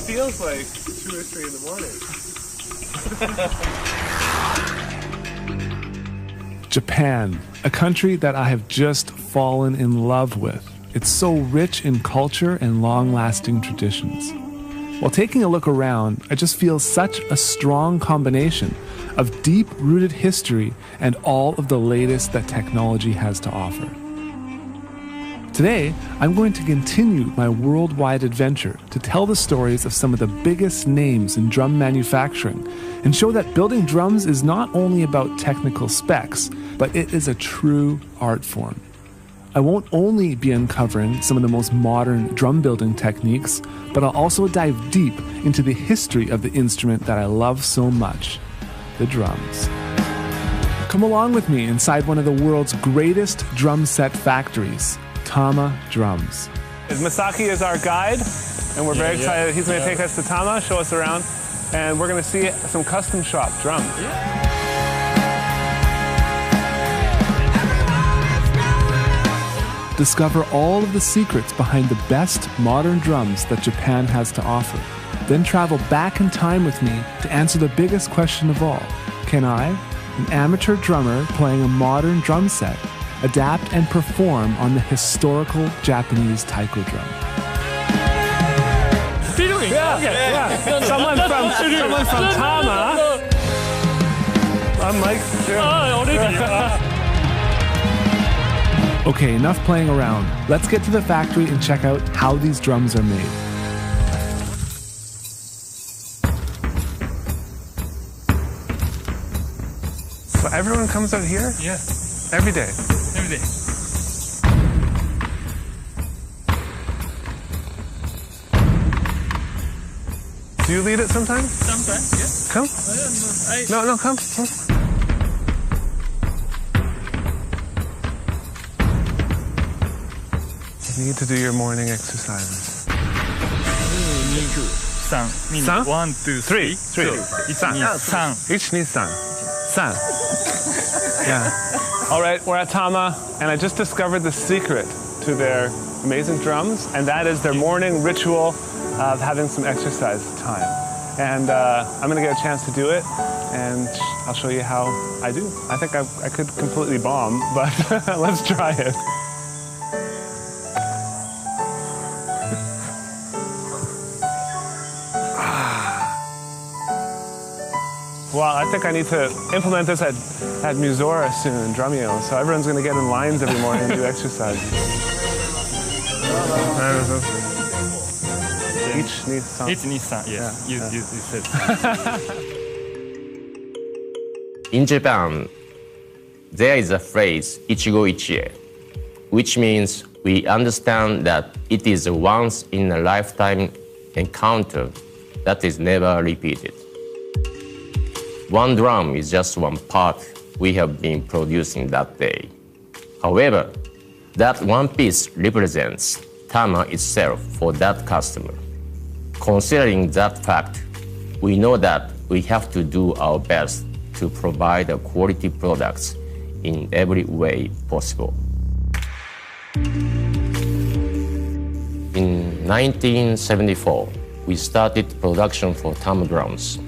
feels like 2 or 3 in the morning. Japan, a country that I have just fallen in love with. It's so rich in culture and long-lasting traditions. While taking a look around, I just feel such a strong combination of deep-rooted history and all of the latest that technology has to offer. Today, I'm going to continue my worldwide adventure to tell the stories of some of the biggest names in drum manufacturing and show that building drums is not only about technical specs, but it is a true art form. I won't only be uncovering some of the most modern drum building techniques, but I'll also dive deep into the history of the instrument that I love so much, the drums. Come along with me inside one of the world's greatest drum set factories, Tama Drums. Masaki is our guide, and we're very excited. He's going to take us to Tama, show us around, and we're going to see some custom shop drums. Discover all of the secrets behind the best modern drums that Japan has to offer. Then travel back in time with me to answer the biggest question of all. Can I, an amateur drummer playing a modern drum set, adapt and perform on the historical Japanese taiko drum? Someone from Tama. I'm Mike. Okay, enough playing around. Let's get to the factory and check out how these drums are made. So everyone comes out here? Yeah. Every day? Every day. Do you lead it sometimes? Sometimes, yeah. Come. No, come. You need to do your morning exercises. 2、3。meaning 3? 1, 2, 3. 3. 1、2、3。 San. Yeah. All right, we're at Tama, and I just discovered the secret to their amazing drums, and that is their morning ritual of having some exercise time. And I'm gonna get a chance to do it, and I'll show you how I do. I think I could completely bomb, but let's try it. Well, I think I need to implement this at Musora soon, Drumeo. So everyone's going to get in lines every morning and do exercises. Each needs some. Each needs some, yes. Yeah. You said. In Japan, there is a phrase, ichigo ichie, which means we understand that it is a once-in-a-lifetime encounter that is never repeated. One drum is just one part we have been producing that day. However, that one piece represents Tama itself for that customer. Considering that fact, we know that we have to do our best to provide a quality products in every way possible. In 1974, we started production for Tama drums.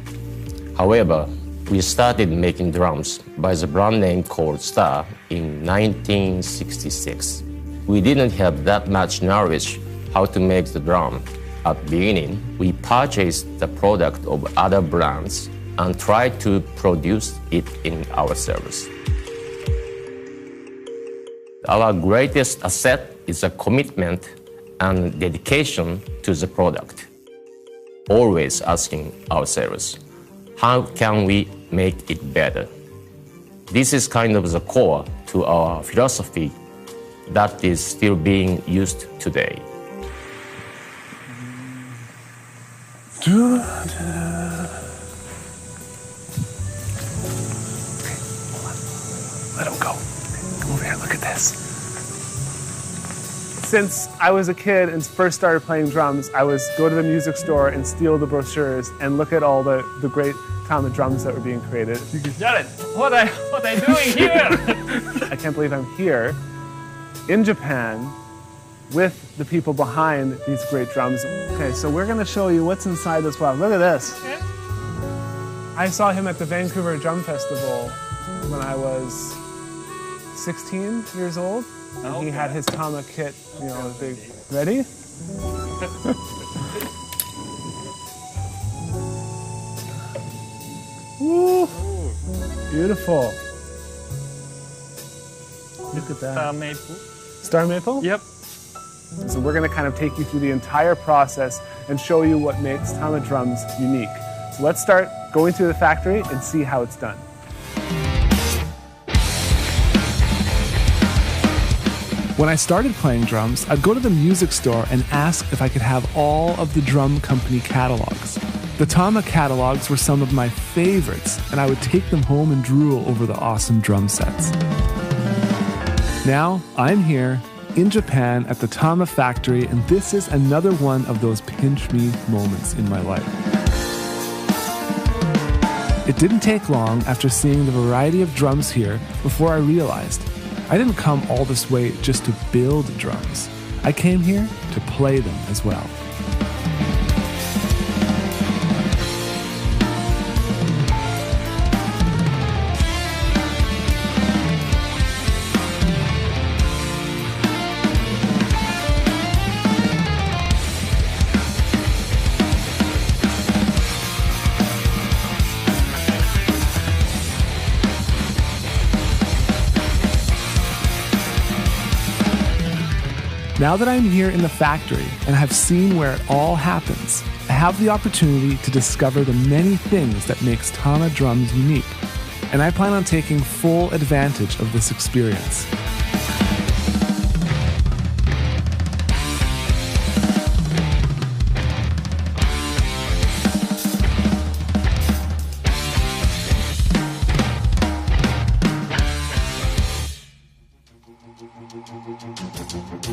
However, we started making drums by the brand name called Star in 1966. We didn't have that much knowledge how to make the drum. At the beginning, we purchased the product of other brands and tried to produce it in ourselves. Our greatest asset is a commitment and dedication to the product. Always asking ourselves, how can we make it better? This is kind of the core to our philosophy that is still being used today. Okay, hold on. Let him go. Come over here, look at this. Since I was a kid and first started playing drums, I would go to the music store and steal the brochures and look at all the great Tama drums that were being created. Jared, what are you doing here? I can't believe I'm here in Japan with the people behind these great drums. Okay, so we're gonna show you what's inside this box. Look at this. I saw him at the Vancouver Drum Festival when I was 16 years old. And he had his Tama kit, you know, big. Ready? Woo! Beautiful. Look at that. Maple. Star maple? Yep. So we're going to kind of take you through the entire process and show you what makes Tama drums unique. So let's start going through the factory and see how it's done. When I started playing drums, I'd go to the music store and ask if I could have all of the drum company catalogs. The Tama catalogs were some of my favorites, and I would take them home and drool over the awesome drum sets. Now, I'm here in Japan at the Tama factory, and this is another one of those pinch me moments in my life. It didn't take long after seeing the variety of drums here before I realized I didn't come all this way just to build drums. I came here to play them as well. Now that I'm here in the factory and have seen where it all happens, I have the opportunity to discover the many things that makes Tama drums unique, and I plan on taking full advantage of this experience.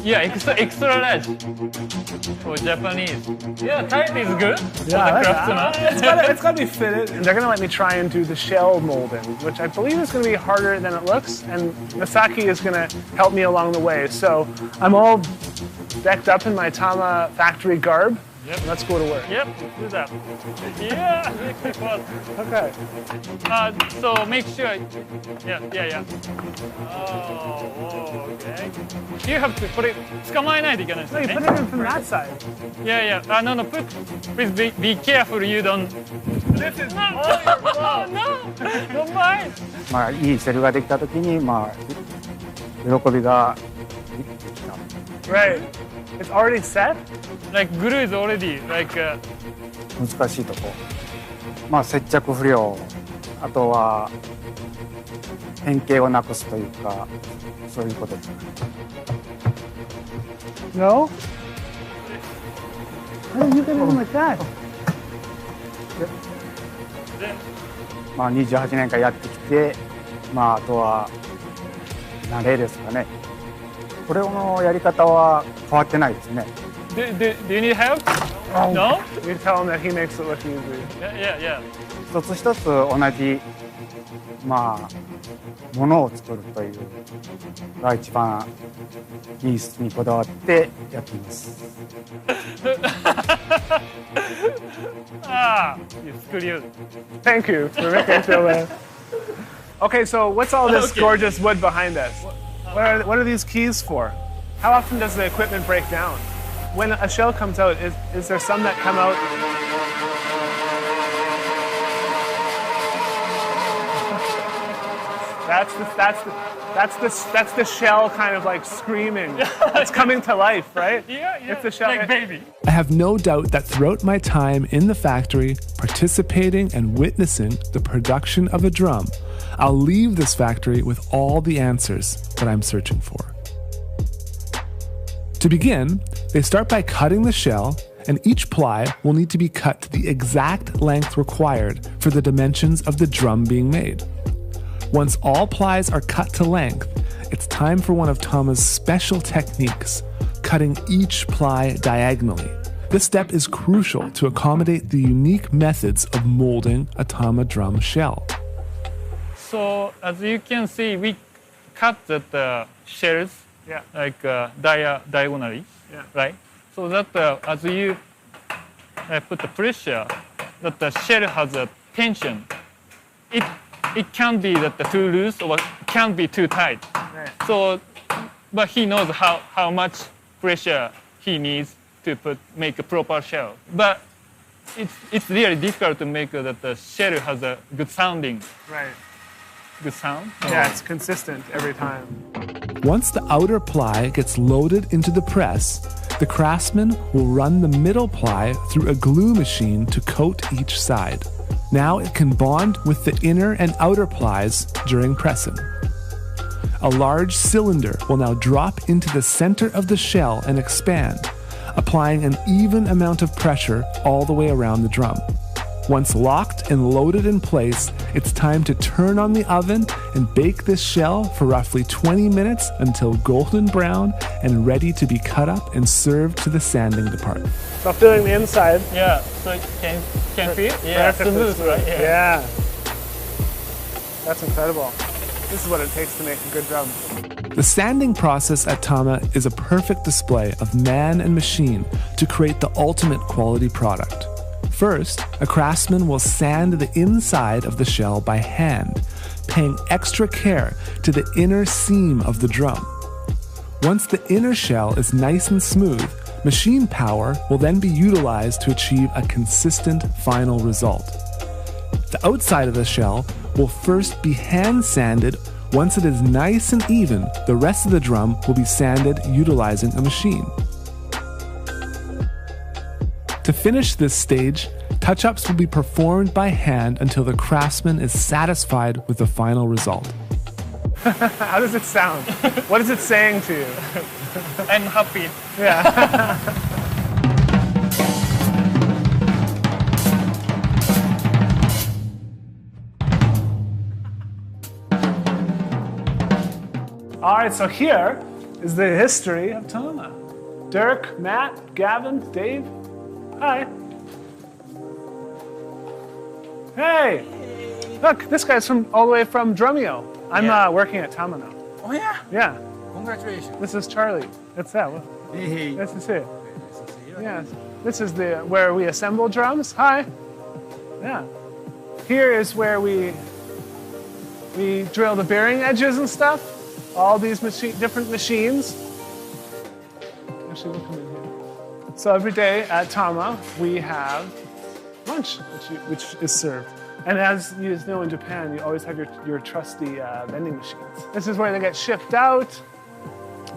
Yeah, extra large for Japanese. Yeah, tight is good for the craftsman. It's gotta be fitted. And they're gonna let me try and do the shell molding, which I believe is gonna be harder than it looks. And Masaki is gonna help me along the way. So I'm all decked up in my Tama factory garb. Yep. Let's go to work. Yep, do that. Yeah, Okay. so make sure. Yeah. Oh, okay. You have to put it. 捕まえないといけないです So よ you ね put it in from that side. Yeah. No. Please be careful. You don't. This is. No. Don't mind. まあいいセルができたときにまあ喜びが Right. It's already set? Like glue is already like. 難しいとこ。まあ接着不良、あとは変形をなくすというかそういうことですね。No? How did you get in like that? まあ28年間やってきて、まああとは慣れですかね。これのやり方は変わってないですね。Do you need help? No? You tell him that he makes it look easy. Yeah. 一つ一つ同じまあものを作るというが一番技術にこだわってやっています。You screwed. Thank you for making me feel that. Okay, so what's all this Okay. gorgeous wood behind us? What are these keys for? How often does the equipment break down? When a shell comes out, is there some that come out? That's the shell kind of like screaming. It's coming to life, right? Yeah. It's the shell. Like baby. I have no doubt that throughout my time in the factory, participating and witnessing the production of a drum, I'll leave this factory with all the answers that I'm searching for. To begin, they start by cutting the shell, and each ply will need to be cut to the exact length required for the dimensions of the drum being made. Once all plies are cut to length, it's time for one of Tama's special techniques, cutting each ply diagonally. This step is crucial to accommodate the unique methods of molding a Tama drum shell. So as you can see, we cut the shells Yeah. like diagonally, Yeah. right? So that as you put the pressure, that the shell has a tension. It can be that the too loose or can be too tight. Right. So, but he knows how much pressure he needs to make a proper shell. But it's really difficult to make that the shell has a good sounding. Right. Good sound. Yeah, it's consistent every time. Once the outer ply gets loaded into the press, the craftsman will run the middle ply through a glue machine to coat each side. Now it can bond with the inner and outer plies during pressing. A large cylinder will now drop into the center of the shell and expand, applying an even amount of pressure all the way around the drum. Once locked and loaded in place, it's time to turn on the oven and bake this shell for roughly 20 minutes until golden brown and ready to be cut up and served to the sanding department. So feeling the inside. Yeah. So it can feel. Yeah. Smooth, right? Yeah. That's incredible. This is what it takes to make a good drum. The sanding process at Tama is a perfect display of man and machine to create the ultimate quality product. First, a craftsman will sand the inside of the shell by hand, paying extra care to the inner seam of the drum. Once the inner shell is nice and smooth, machine power will then be utilized to achieve a consistent final result. The outside of the shell will first be hand sanded. Once it is nice and even, the rest of the drum will be sanded utilizing a machine. To finish this stage, touch-ups will be performed by hand until the craftsman is satisfied with the final result. How does it sound? What is it saying to you? I'm happy. Yeah. All right, so here is the history of Tama. Dirk, Matt, Gavin, Dave. Hi. Hey. Look, this guy's from all the way from Drumeo. I'm working at Tama now. Oh yeah? Yeah. Congratulations. This is Charlie. That's that. Hey. Nice to see you. Yeah. This is where we assemble drums. Hi. Yeah. Here is where we drill the bearing edges and stuff. All these different machines. Actually, we'll come in here. So every day at Tama, we have lunch, which is served. And as you know, in Japan, you always have your trusty vending machines. This is where they get shipped out.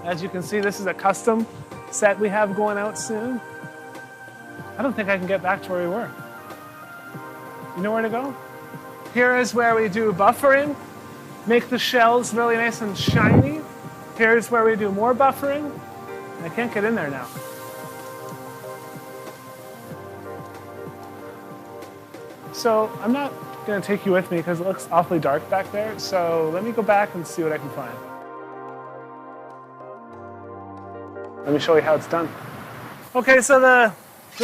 As you can see, this is a custom set we have going out soon. I don't think I can get back to where we were. You know where to go? Here is where we do buffering, make the shells really nice and shiny. Here's where we do more buffering. I can't get in there now. So I'm not going to take you with me because it looks awfully dark back there. So let me go back and see what I can find. Let me show you how it's done. Okay, so the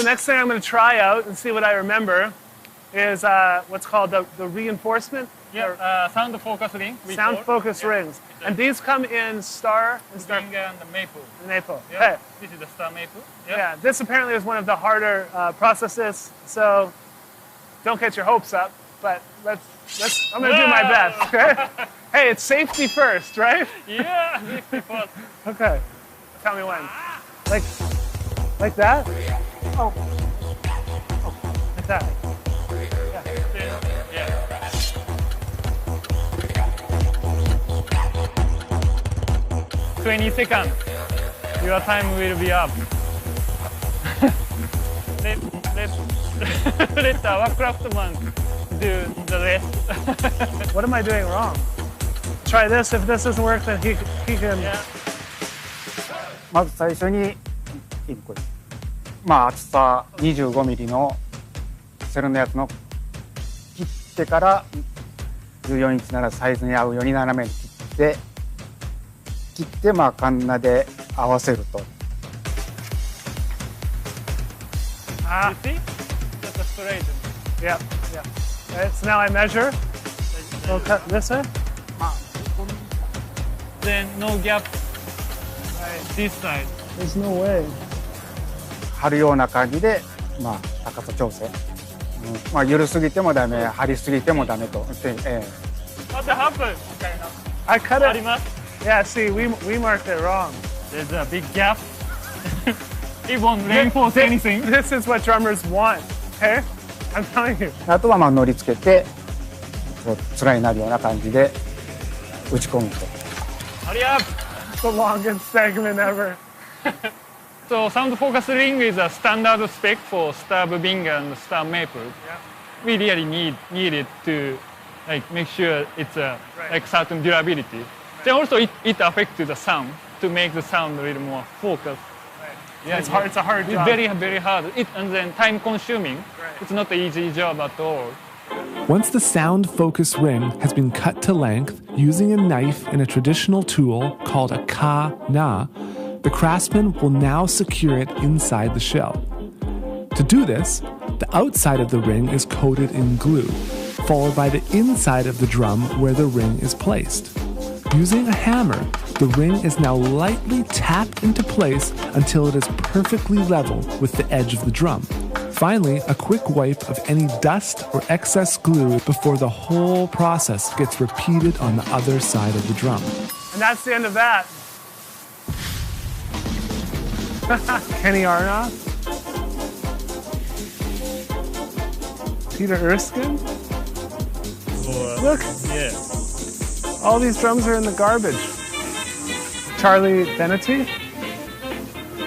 next thing I'm going to try out and see what I remember is what's called the reinforcement. Yeah, sound focus ring. Sound focus rings. And these come in star and maple. Maple. Yeah, Hey. this is the star maple. Yeah, this apparently is one of the harder processes, so don't get your hopes up, but I'm gonna do my best, okay? Hey, it's safety first, right? Yeah, safety first. Okay, tell me when. Like that? Oh, like that. Yeah. 20 seconds. Your time will be up. let our craftsman do the rest. What am I doing wrong? Try this. If this doesn't work, then he can. Yeah. まず最初に1個厚さ25ミリのセルのやつの切ってから14インチならサイズに合うように斜めに切ってカンナで合わせると。You see? Just straight. Yeah. Right, so now I measure. We'll cut this way. Then no gap. This side. There's no way. 張るような感じで、まあ、高さ調整。まあ、緩すぎてもダメ、張りすぎてもダメと。What happened? I cut it. あります。Yeah, see, we marked it wrong. There's a big gap. It won't reinforce anything. This is what drummers want. Okay? I'm telling you. あとはまあ乗り付けて、こう面になるような感じで打ち込むと。Hurry up! The longest segment ever. So sound focus ring is a standard spec for star bing and star maple. Yeah. We really need it to like make sure it's a like certain durability. Then also it affects the sound to make the sound a little more focused. Yeah, it's hard. It's a hard job. Very very hard. And then time consuming. It's not an easy job at all. Once the sound focus ring has been cut to length using a knife and a traditional tool called a ka-na, the craftsman will now secure it inside the shell. To do this, the outside of the ring is coated in glue, followed by the inside of the drum where the ring is placed. Using a hammer, the ring is now lightly tapped into place until it is perfectly level with the edge of the drum. Finally, a quick wipe of any dust or excess glue before the whole process gets repeated on the other side of the drum. And that's the end of that. Kenny Arnoff, Peter Erskine. Look, Yeah. all these drums are in the garbage. Charlie Benety,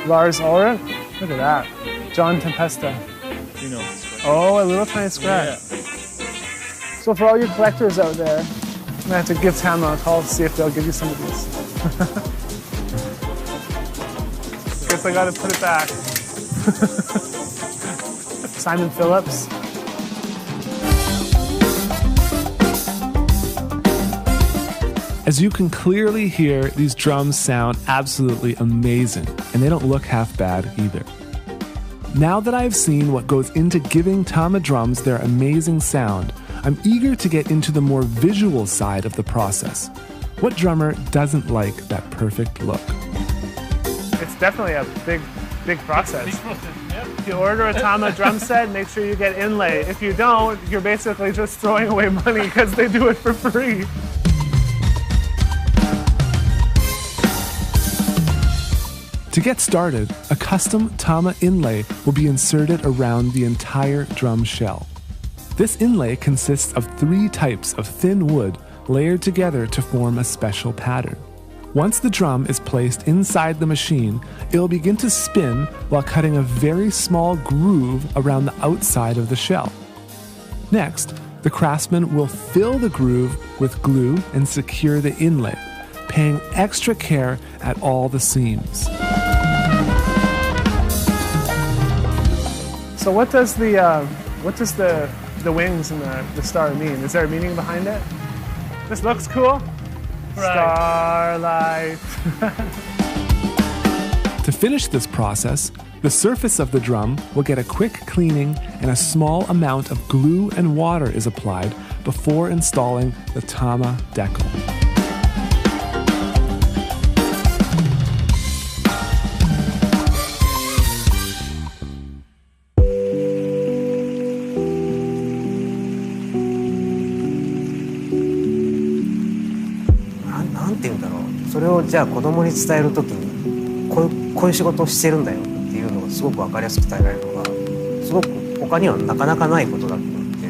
Lars Ulrich, look at that. John Tempesta. You know. Oh, a little tiny scratch. So for all you collectors out there, I'm gonna have to give Tama a call to see if they'll give you some of these. Guess I gotta put it back. Simon Phillips. As you can clearly hear, these drums sound absolutely amazing, and they don't look half bad either. Now that I've seen what goes into giving Tama drums their amazing sound, I'm eager to get into the more visual side of the process. What drummer doesn't like that perfect look? It's definitely a big process. Big process. Yeah. If you order a Tama drum set, make sure you get inlay. If you don't, you're basically just throwing away money because they do it for free. To get started, a custom Tama inlay will be inserted around the entire drum shell. This inlay consists of 3 types of thin wood layered together to form a special pattern. Once the drum is placed inside the machine, it will begin to spin while cutting a very small groove around the outside of the shell. Next, the craftsman will fill the groove with glue and secure the inlay, paying extra care at all the seams. So what does the wings and the star mean? Is there a meaning behind it? This looks cool. Starlight. To finish this process, the surface of the drum will get a quick cleaning and a small amount of glue and water is applied before installing the Tama decal.なんて言うんだろう、それをじゃあ子供に伝えるときにこういう仕事をしてるんだよっていうのがすごく分かりやすく伝えられるのがすごく他にはなかなかないことだと思って、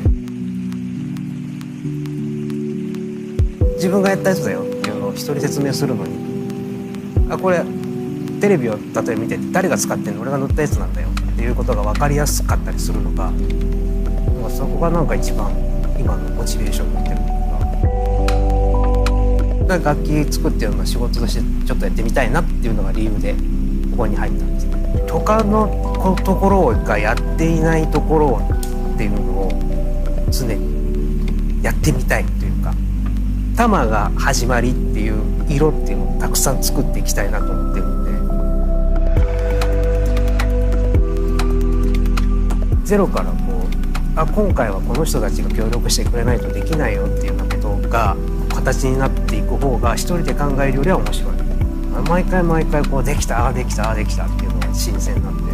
自分がやったやつだよっていうのを人に説明するのに、これテレビを例えば見てて誰が使ってんの、俺が塗ったやつなんだよっていうことが分かりやすかったりするのが、そこがなんか一番今のモチベーションになってるというか。楽器作っていうのを仕事としてちょっとやってみたいなっていうのが理由でここに入ったんですね。他のところがやっていないところっていうのを常にやってみたいというか、玉が始まりっていう色っていうのをたくさん作っていきたいなと思ってるんで、ゼロからこう今回はこの人たちが協力してくれないとできないよっていうようなことが形になっていく方が一人で考えるよりは面白い。毎回こうできたできたできたっていうのが新鮮なんで、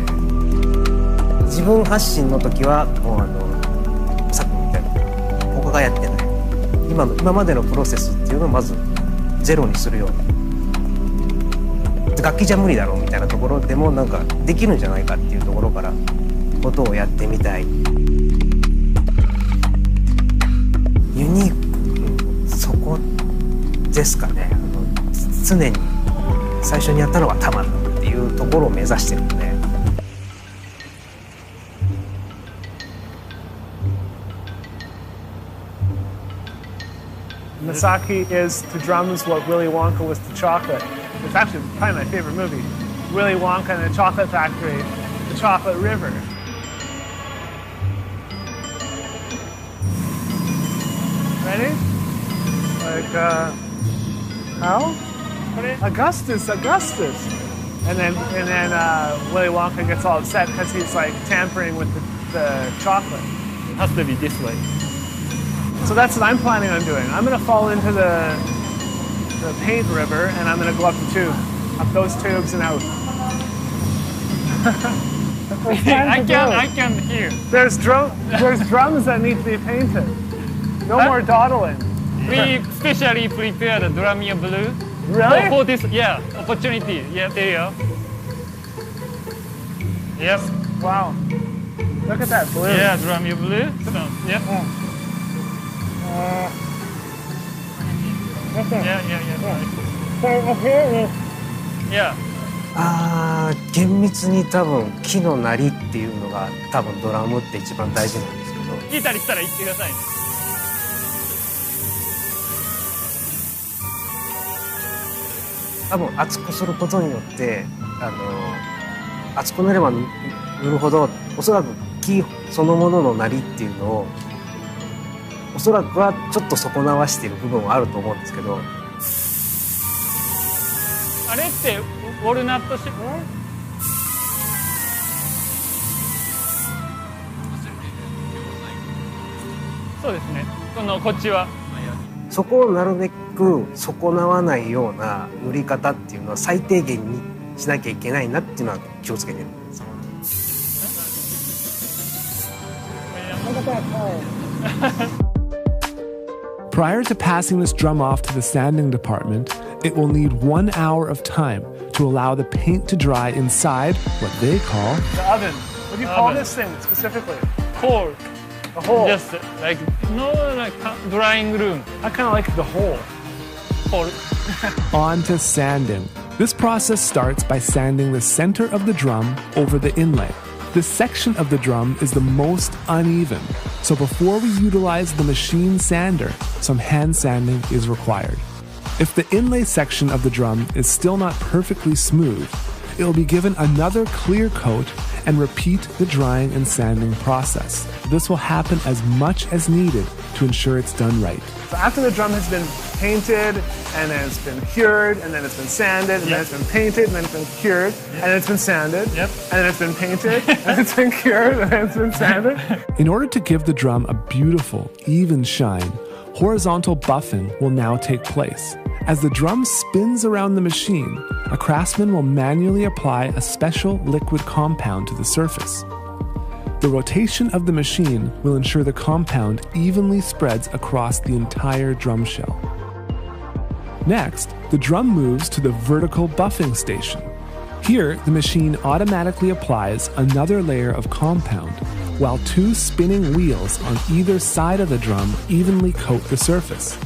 自分発信の時はもうさっきみたいに他がやってない今までのプロセスっていうのをまずゼロにするように、楽器じゃ無理だろうみたいなところでもなんかできるんじゃないかっていうところからことをやってみたい。ユニーク、そこですかね。常に最初にやったのが玉だっていうところを目指してるので。Misaki is to drums what Willy Wonka was to chocolate. It's actually probably my favorite movie. Willy Wonka and the Chocolate Factory, the Chocolate River. Ready? Like, how? Augustus. And then Willy Wonka gets all upset because he's like tampering with the chocolate. It has to be this way. So that's what I'm planning on doing. I'm going to fall into the paint river, and I'm going to go up the tube, up those tubes and out. I can hear. There's drums that need to be painted. No more dawdling. We specially prepared a Drumeo blue. Really? For this, opportunity. Yeah, there you go. Yep. Wow. Look at that blue. Yeah, Drumeo blue. So, yep. Yeah. 厳密に多分木の鳴りっていうのが多分ドラムって一番大事なんですけど、聞いたりしたら言ってくださいね。多分厚くすることによって厚くなれば塗るほどおそらく木そのものの鳴りっていうのをおそらくはちょっと損なわしている部分はあると思うんですけど、あれってウォルナットそうですね。こっちはそこをなるべく損なわないような塗り方っていうのは最低限にしなきゃいけないなっていうのは気をつけてるんですよ。Prior to passing this drum off to the sanding department, it will need 1 hour of time to allow the paint to dry inside what they call the oven. What do you call this thing specifically? hole. A hole. Just like drying room. I kind of like the hole. Hole. on to sanding. This process starts by sanding the center of the drum over the inlay. This section of the drum is the most uneven, so before we utilize the machine sander, some hand sanding is required. If the inlay section of the drum is still not perfectly smooth, it will be given another clear coat and repeat the drying and sanding process. This will happen as much as needed to ensure it's done right. So after the drum has been painted, and then it's been cured, and then it's been sanded, and then it's been painted, and then it's been cured, and then it's been sanded, and then it's been painted, and it's been cured, and then it's been sanded. In order to give the drum a beautiful, even shine, horizontal buffing will now take place. As the drum spins around the machine, a craftsman will manually apply a special liquid compound to the surface. The rotation of the machine will ensure the compound evenly spreads across the entire drum shell. Next, the drum moves to the vertical buffing station. Here, the machine automatically applies another layer of compound, while two spinning wheels on either side of the drum evenly coat the surface.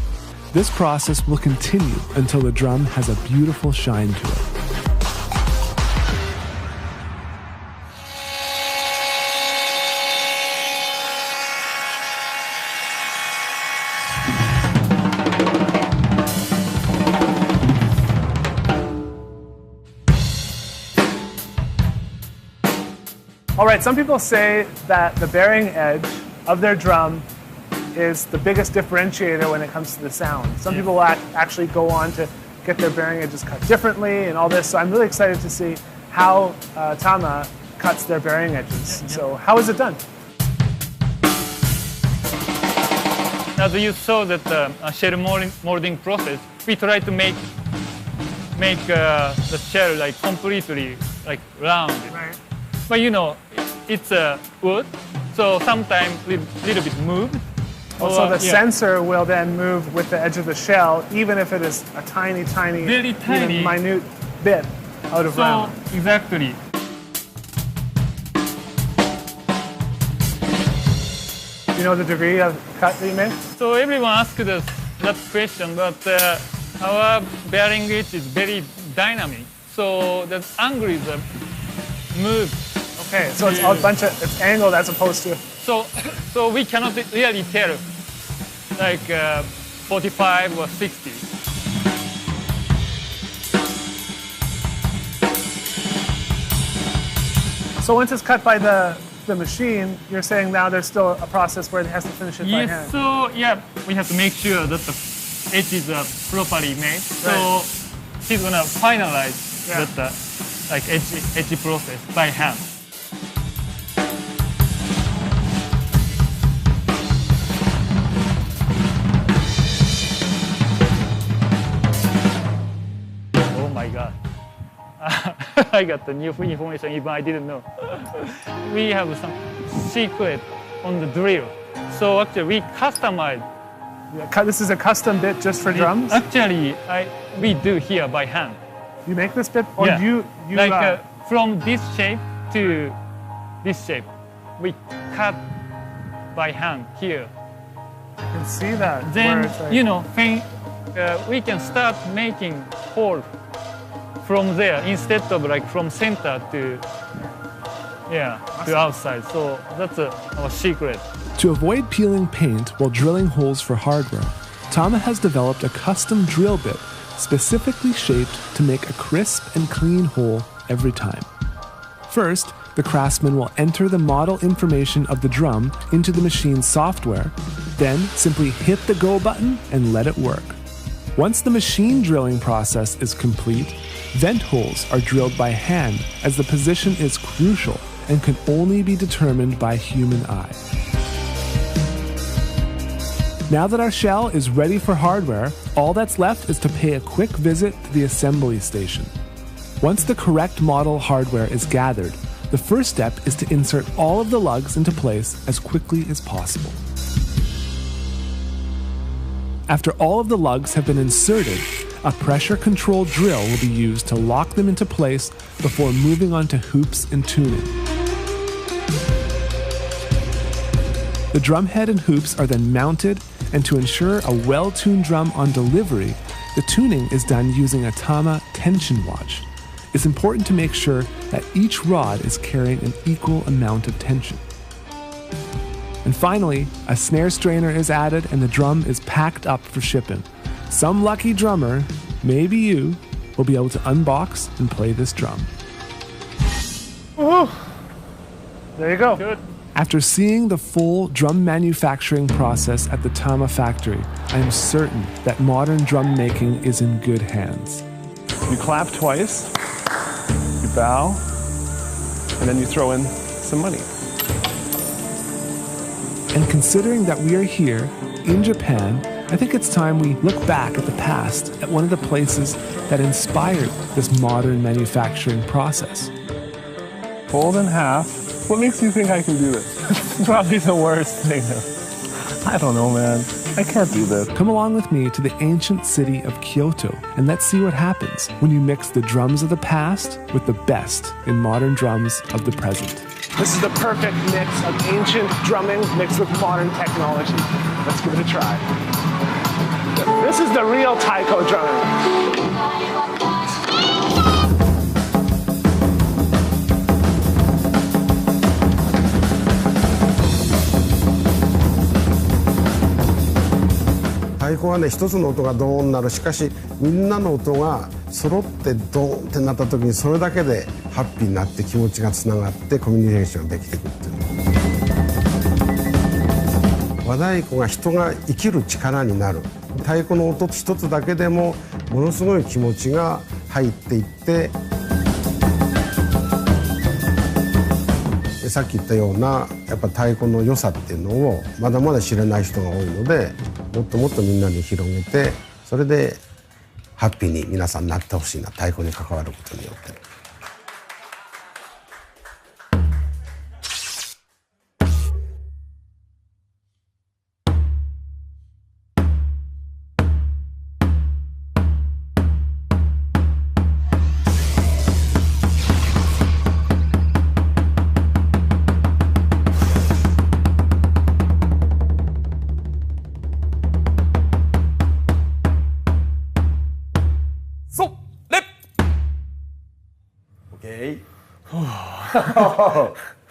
This process will continue until the drum has a beautiful shine to it. All right, some people say that the bearing edge of their drum is the biggest differentiator when it comes to the sound. Some people will actually go on to get their bearing edges cut differently and all this. So I'm really excited to see how Tama cuts their bearing edges. So how is it done? As you saw that shell molding process, we try to make make the shell like completely like round. Right. But you know, it's wood, so sometimes little bit move. Also, Or, the sensor will then move with the edge of the shell, even if it is a tiny, Very tiny. even minute bit out of So round. exactly. You know the degree of cut that you make? So everyone asks us that question, but our bearing gauge is very dynamic. So the angle is moved. Okay, so it's a bunch of, it's angled as opposed to, So we cannot really tell, like 45 or 60. so once it's cut by the machine, you're saying now there's still a process where it has to finish it by hand. Yes, so yeah, we have to make sure that the edge is properly made. So Right. he's gonna finalize Yeah. that like edge process by hand. Oh my God. I got the new information even I didn't know. We have some secret on the drill. So actually we customize. This is a custom bit just for drums? Actually, we do here by hand. You make this bit? Or Yeah. you Like from this shape to this shape, we cut by hand here. can see that. where Then, it's like- you know, we can start making hole from there instead of like from center to outside. So that's our secret. To avoid peeling paint while drilling holes for hardware, Tama has developed a custom drill bit specifically shaped to make a crisp and clean hole every time. First, the craftsman will enter the model information of the drum into the machine's software, then simply hit the go button and let it work. Once the machine drilling process is complete, vent holes are drilled by hand as the position is crucial and can only be determined by human eye. Now that our shell is ready for hardware, all that's left is to pay a quick visit to the assembly station. Once the correct model hardware is gathered, the first step is to insert all of the lugs into place as quickly as possible. After all of the lugs have been inserted, a pressure-controlled drill will be used to lock them into place before moving on to hoops and tuning. The drum head and hoops are then mounted, and to ensure a well-tuned drum on delivery, the tuning is done using a Tama tension watch. It's important to make sure that each rod is carrying an equal amount of tension. And finally, a snare strainer is added and the drum is packed up for shipping. Some lucky drummer, maybe you, will be able to unbox and play this drum. Woohoo! There you go. Good. After seeing the full drum manufacturing process at the Tama factory, I am certain that modern drum making is in good hands. You clap twice, you bow, and then you throw in some money. And considering that we are here in Japan, I think it's time we look back at the past at one of the places that inspired this modern manufacturing process. Fold in half. What makes you think I can do this? It's probably the worst thing. I don't know, man. I can't do this. Come along with me to the ancient city of Kyoto and let's see what happens when you mix the drums of the past with the best in modern drums of the present. This is the perfect mix of ancient drumming mixed with modern technology. Let's give it a try. This is the real taiko drumming. 太鼓はね、一つの音がドーンになる。しかしみんなの音が揃ってドーンってなった時に、それだけでハッピーになって気持ちがつながってコミュニケーションができてくるっていう。和太鼓が人が生きる力になる。太鼓の音一つだけでもものすごい気持ちが入っていって、さっき言ったようなやっぱ太鼓の良さっていうのをまだまだ知らない人が多いので、もっともっとみんなに広げて、それでハッピーに皆さんなってほしいな、太鼓に関わることによって。Okay.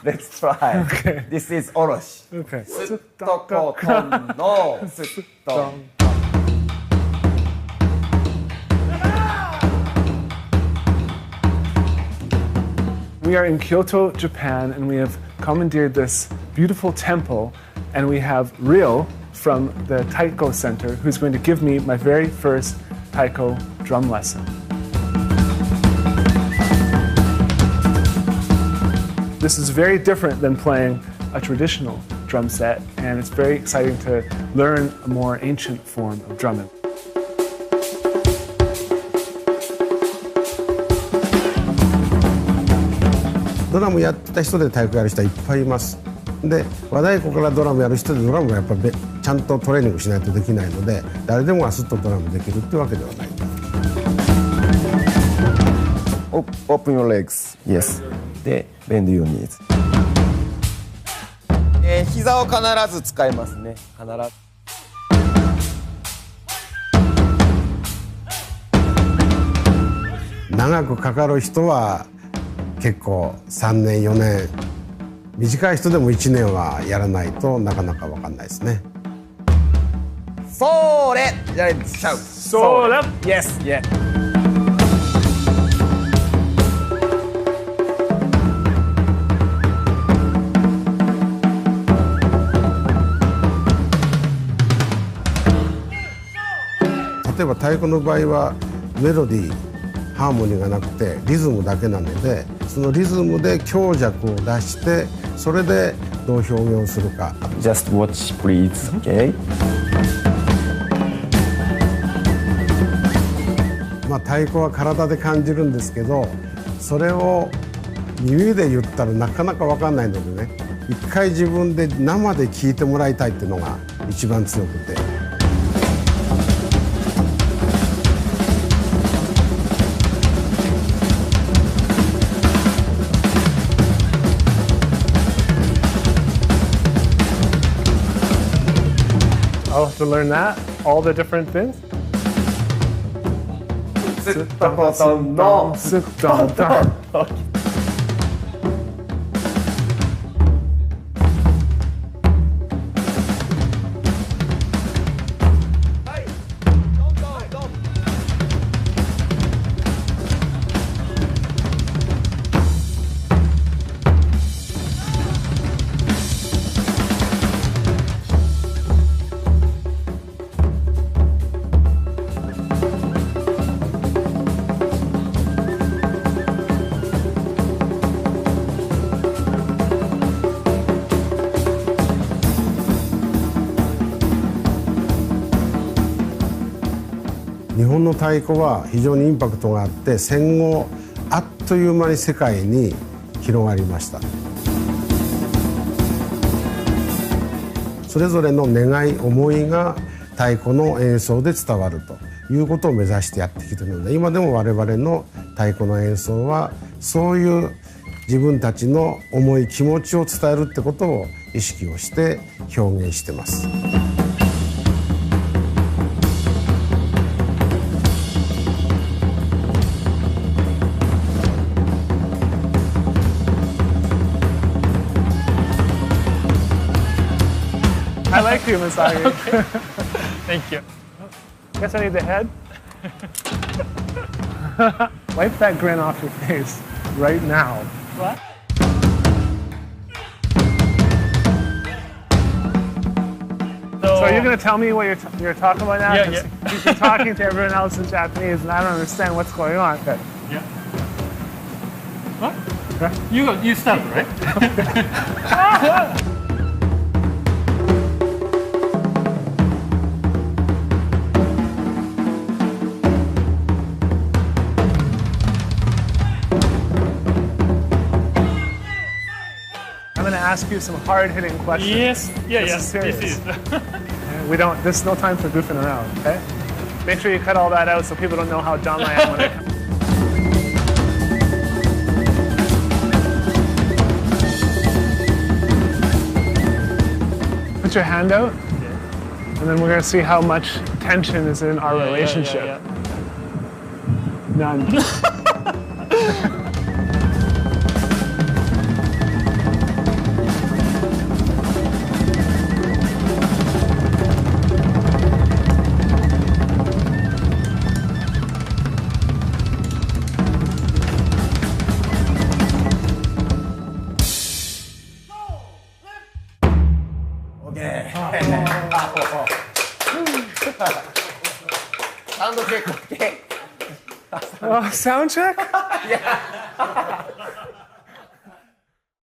Let's try. Okay. This is Oroshi. Okay. すっとことんのすっとん。We are in Kyoto, Japan, and we have commandeered this beautiful temple, and we have Ryo from the Taiko Center, who's going to give me my very first taiko drum lesson. This is very different than playing a traditional drum set, and it's very exciting to learn a more ancient form of drumming. ドラムやってた人で太鼓やる人はいっぱいいます。で和太鼓からドラムやる人でドラムはやっぱりちゃんとトレーニングしないとできないので、誰でもがスッとドラムできるってわけではない。Open your legs. Yes. で bend your knees. 膝を必ず使いますね。必ず。長くかかる人は結構3年4年、短い人でも1年はやらないとなかなか分かんないですね。それじゃあシャウト。それ Yes. Yeah. 例えば太鼓の場合はメロディー、ハーモニーがなくてリズムだけなので、そのリズムで強弱を出してそれでどう表現をするか。 Just watch please. Okay. まあ太鼓は体で感じるんですけど、それを耳で言ったらなかなか分かんないのでね、一回自分で生で聞いてもらいたいっていうのが一番強くて。I'll have to learn that, all the different things. すっとことんの。 Sit down, down.日本の太鼓は非常にインパクトがあって、戦後あっという間に世界に広がりました。それぞれの願い思いが太鼓の演奏で伝わるということを目指してやってきているので、今でも我々の太鼓の演奏はそういう自分たちの思い気持ちを伝えるってことを意識をして表現してます。I like you, Masagi. Okay. Thank you. Guess I need the head. Wipe that grin off your face right now. What? So you're going to tell me what you're talking about now? Yeah, 'Cause yeah. You've been talking to everyone else in Japanese, and I don't understand what's going on. Okay. Yeah. What? You start, right? going to ask you some hard-hitting questions. Yes. Yeah, This yeah. is serious. This is. There's no time for goofing around, okay? Make sure you cut all that out so people don't know how dumb I am when I come. Put your hand out, and then we're going to see how much tension is in our relationship. None. Sound check. Okay. Sound check?